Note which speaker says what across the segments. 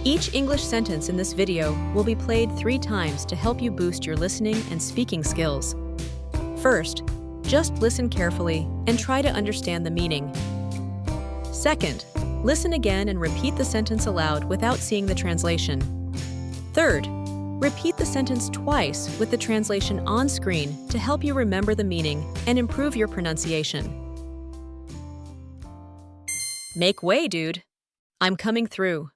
Speaker 1: Each English sentence in this video will be played 3 times to help you boost your listening and speaking skills. First, just listen carefully and try to understand the meaning. Second, listen again and repeat the sentence aloud without seeing the translation. Third, repeat the sentence twice with the translation on screen to help you remember the meaning and improve your pronunciation. Make way, dude. I'm coming through.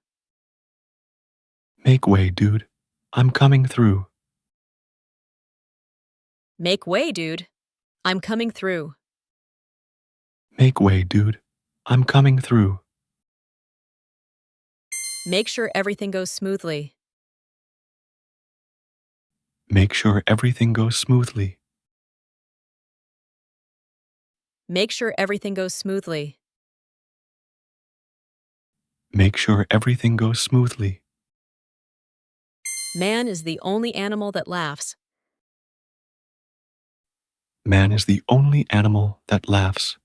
Speaker 2: Make way, dude. I'm coming through.
Speaker 1: Make way, dude. I'm coming through.
Speaker 2: Make way, dude. I'm coming through.
Speaker 1: Make sure everything goes smoothly.
Speaker 2: Make sure everything goes smoothly.
Speaker 1: Make sure everything goes smoothly.
Speaker 2: Make sure everything goes smoothly.
Speaker 1: Man is the only animal that laughs.
Speaker 2: Man is the only animal that laughs.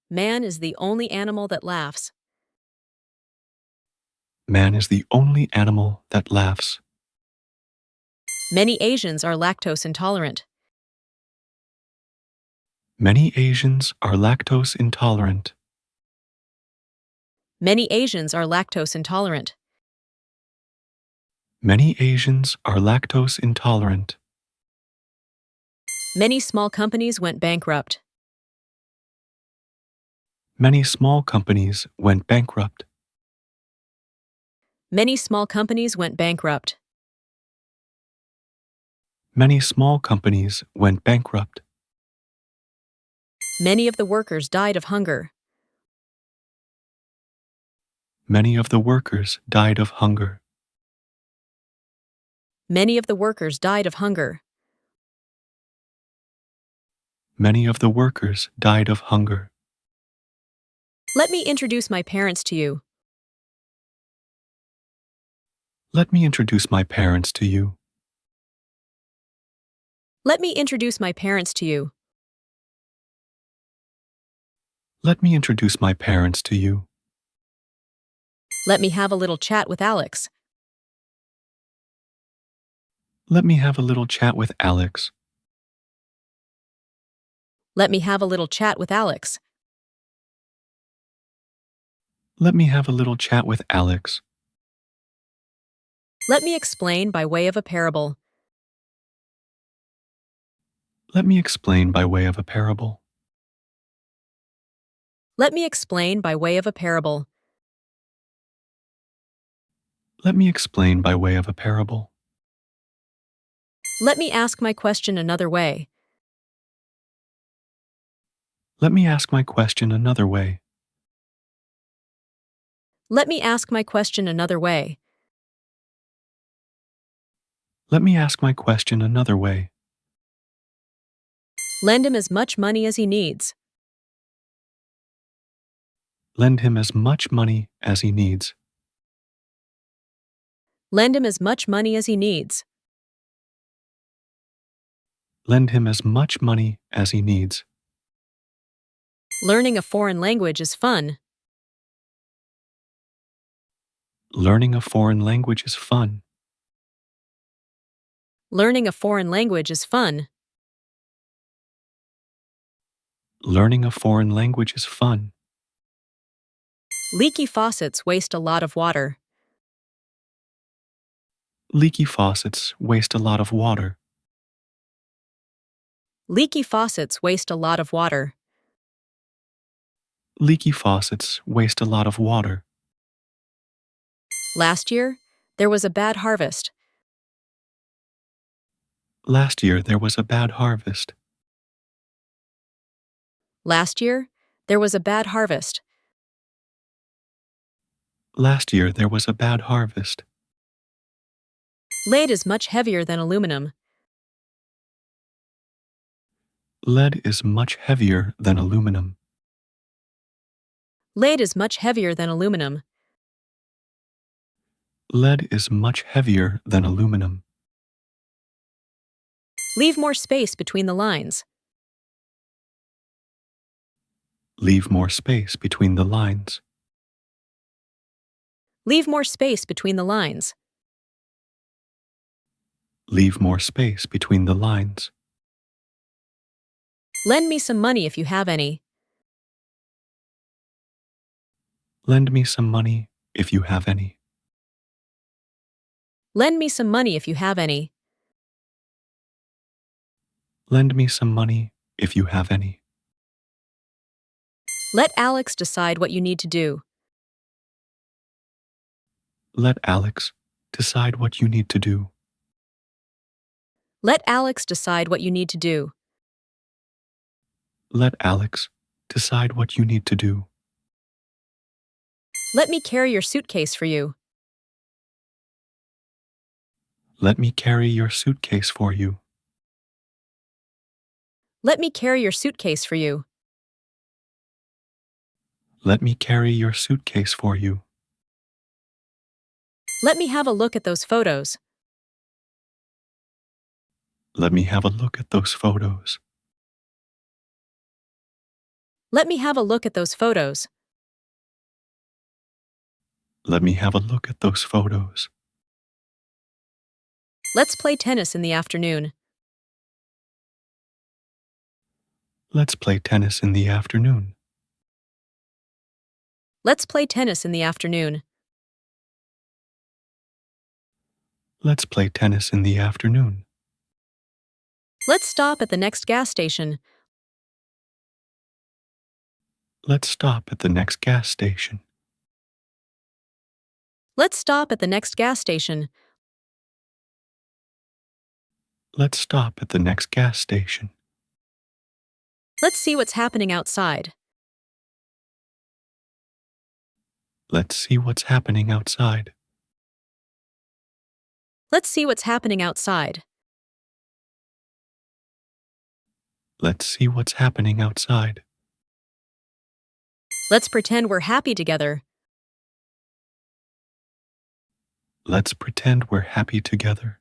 Speaker 1: Man is the only animal that laughs.
Speaker 2: Man is the only animal that laughs.
Speaker 1: Many Asians are lactose intolerant.
Speaker 2: Many Asians are lactose intolerant.
Speaker 1: Many Asians are lactose intolerant.
Speaker 2: Many Asians are lactose intolerant.
Speaker 1: Many small companies went bankrupt.
Speaker 2: Many small companies went bankrupt.
Speaker 1: Many small companies went bankrupt.
Speaker 2: Many small companies went bankrupt.
Speaker 1: Many of the workers died of hunger.
Speaker 2: Many of the workers died of hunger.
Speaker 1: Many of the workers died of hunger.
Speaker 2: Many of the workers died of hunger.
Speaker 1: Let me introduce my parents to you.
Speaker 2: Let me introduce my parents to you.
Speaker 1: Let me introduce my parents to you.
Speaker 2: Let me introduce my parents to you.
Speaker 1: Let me have a little chat with Alex.
Speaker 2: Let me have a little chat with Alex.
Speaker 1: Let me have a little chat with Alex.
Speaker 2: Let me have a little chat with Alex.
Speaker 1: Let me explain by way of a parable.
Speaker 2: Let me explain by way of a parable.
Speaker 1: Let me explain by way of a parable.
Speaker 2: Let me explain by way of a parable.
Speaker 1: Let me ask my question another way.
Speaker 2: Let me ask my question another way.
Speaker 1: Let me ask my question another way.
Speaker 2: Let me ask my question another way.
Speaker 1: Lend him as much money as he needs.
Speaker 2: Lend him as much money as he needs.
Speaker 1: Lend him as much money as he needs.
Speaker 2: Lend him as much money as he needs.
Speaker 1: Learning a foreign language is fun.
Speaker 2: Learning a foreign language is fun.
Speaker 1: Learning a foreign language is fun.
Speaker 2: Learning a foreign language is fun.
Speaker 1: Leaky faucets waste a lot of water.
Speaker 2: Leaky faucets waste a lot of water.
Speaker 1: Leaky faucets waste a lot of water.
Speaker 2: Leaky faucets waste a lot of water.
Speaker 1: Last year, there was a bad harvest.
Speaker 2: Last year there was a bad harvest.
Speaker 1: Last year, there was a bad harvest.
Speaker 2: Last year there was a bad harvest.
Speaker 1: Lead is much heavier than aluminum.
Speaker 2: Lead is much heavier than aluminum.
Speaker 1: Lead is much heavier than aluminum.
Speaker 2: Lead is much heavier than aluminum.
Speaker 1: Leave more space between the lines.
Speaker 2: Leave more space between the lines.
Speaker 1: Leave more space between the lines.
Speaker 2: Leave more space between the lines.
Speaker 1: Lend me some money if you have any.
Speaker 2: Lend me some money if you have any.
Speaker 1: Lend me some money if you have any.
Speaker 2: Lend me some money if you have any.
Speaker 1: Let Alex decide what you need to do.
Speaker 2: Let Alex decide what you need to do.
Speaker 1: Let Alex decide what you need to do.
Speaker 2: Let Alex decide what you need to do.
Speaker 1: Let me carry your suitcase for you.
Speaker 2: Let me carry your suitcase for you.
Speaker 1: Let me carry your suitcase for you.
Speaker 2: Let me carry your suitcase for you.
Speaker 1: Let me have a look at those photos.
Speaker 2: Let me have a look at those photos.
Speaker 1: Let me have a look at those photos.
Speaker 2: Let me have a look at those photos.
Speaker 1: Let's play tennis in the afternoon.
Speaker 2: Let's play tennis in the afternoon.
Speaker 1: Let's play tennis in the afternoon.
Speaker 2: Let's play tennis in the afternoon.
Speaker 1: Let's stop at the next gas station.
Speaker 2: Let's stop at the next gas station.
Speaker 1: Let's stop at the next gas station.
Speaker 2: Let's stop at the next gas station.
Speaker 1: Let's see what's happening outside.
Speaker 2: Let's see what's happening outside.
Speaker 1: Let's see what's happening outside.
Speaker 2: Let's see what's happening outside.
Speaker 1: Let's pretend we're happy together.
Speaker 2: Let's pretend we're happy together.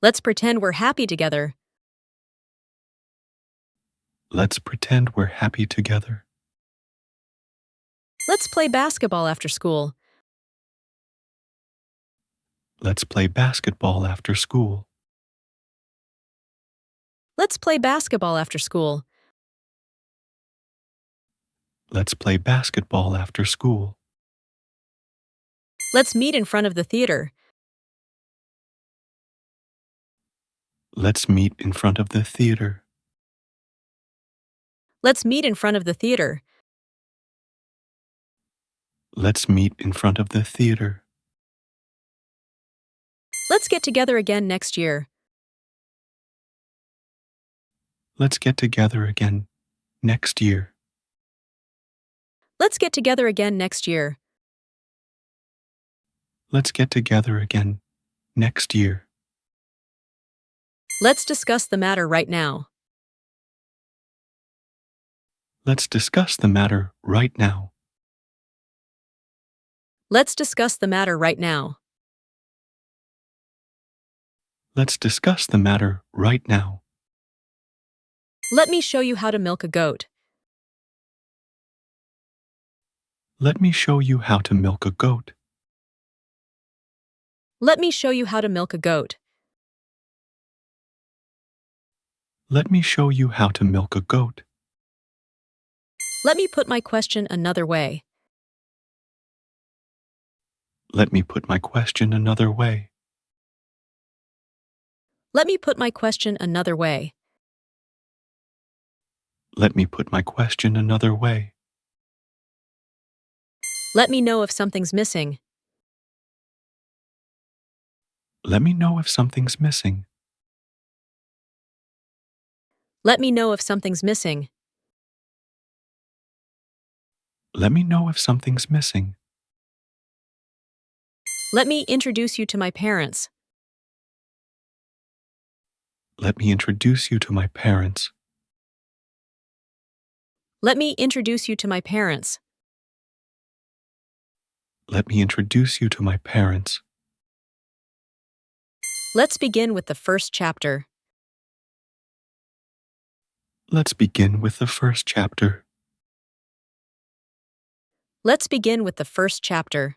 Speaker 1: Let's pretend we're happy together.
Speaker 2: Let's pretend we're happy together.
Speaker 1: Let's play basketball after school.
Speaker 2: Let's play basketball after school.
Speaker 1: Let's play basketball after school.
Speaker 2: Let's play basketball after school.
Speaker 1: Let's meet in front of the theater.
Speaker 2: Let's meet in front of the theater.
Speaker 1: Let's meet in front of the theater.
Speaker 2: Let's meet in front of the theater.
Speaker 1: Let's get together again next year.
Speaker 2: Let's get together again next year.
Speaker 1: Let's get together again next year.
Speaker 2: Let's get together again next year.
Speaker 1: Let's discuss the matter right now.
Speaker 2: Let's discuss the matter right now.
Speaker 1: Let's discuss the matter right now.
Speaker 2: Let's discuss the matter right now.
Speaker 1: Let me show you how to milk a goat.
Speaker 2: Let me show you how to milk a goat.
Speaker 1: Let me show you how to milk a goat.
Speaker 2: Let me show you how to milk a goat.
Speaker 1: Let me put my question another way.
Speaker 2: Let me put my question another way.
Speaker 1: Let me put my question another way.
Speaker 2: Let me put my question another way.
Speaker 1: Let me know if something's missing.
Speaker 2: Let me know if something's missing.
Speaker 1: Let me know if something's missing.
Speaker 2: Let me know if something's missing.
Speaker 1: Let me introduce you to my parents.
Speaker 2: Let me introduce you to my parents.
Speaker 1: Let me introduce you to my parents.
Speaker 2: Let me introduce you to my parents.
Speaker 1: Let's begin with the first chapter.
Speaker 2: Let's begin with the first chapter.
Speaker 1: Let's begin with the first chapter.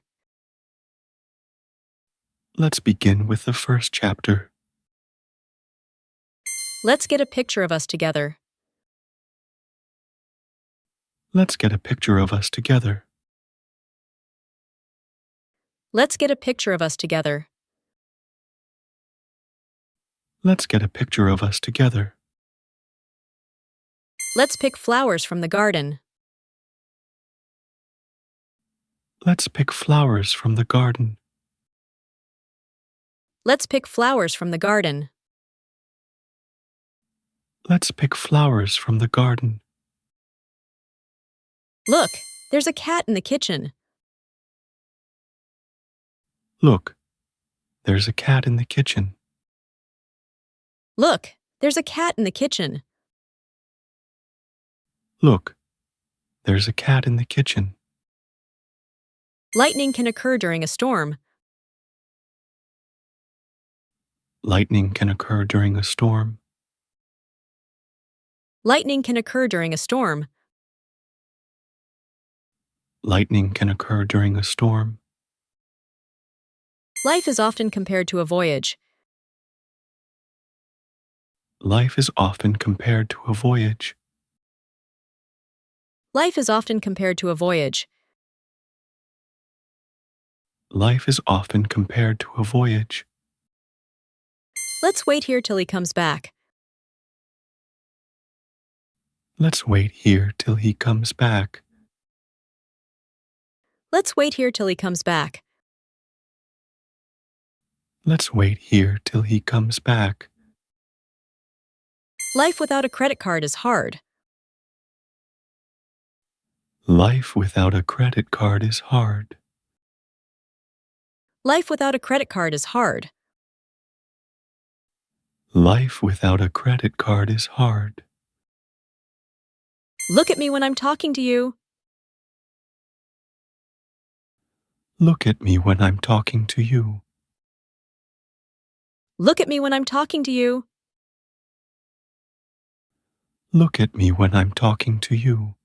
Speaker 2: Let's begin with the first chapter.
Speaker 1: Let's get a picture of us together.
Speaker 2: Let's get a picture of us together.
Speaker 1: Let's get a picture of us together.
Speaker 2: Let's get a picture of us together.
Speaker 1: Let's pick flowers from the garden.
Speaker 2: Let's pick flowers from the garden.
Speaker 1: Let's pick flowers from the garden.
Speaker 2: Let's pick flowers from the garden.
Speaker 1: Look, there's a cat in the kitchen.
Speaker 2: Look, there's a cat in the kitchen.
Speaker 1: Look, there's a cat in the kitchen.
Speaker 2: Look, there's a cat in the kitchen.
Speaker 1: Lightning can occur during a storm.
Speaker 2: Lightning can occur during a storm.
Speaker 1: Lightning can occur during a storm.
Speaker 2: Lightning can occur during a storm.
Speaker 1: Life is often compared to a voyage.
Speaker 2: Life is often compared to a voyage.
Speaker 1: Life is often compared to a voyage.
Speaker 2: Life is often compared to a voyage.
Speaker 1: Let's wait here till he comes back.
Speaker 2: Let's wait here till he comes back.
Speaker 1: Let's wait here till he comes back.
Speaker 2: Let's wait here till he comes back.
Speaker 1: Life without a credit card is hard.
Speaker 2: Life without a credit card is hard.
Speaker 1: Life without a credit card is hard.
Speaker 2: Life without a credit card is hard.
Speaker 1: Look at me when I'm talking to you.
Speaker 2: Look at me when I'm talking to you.
Speaker 1: Look at me when I'm talking to you.
Speaker 2: Look at me when I'm talking to you.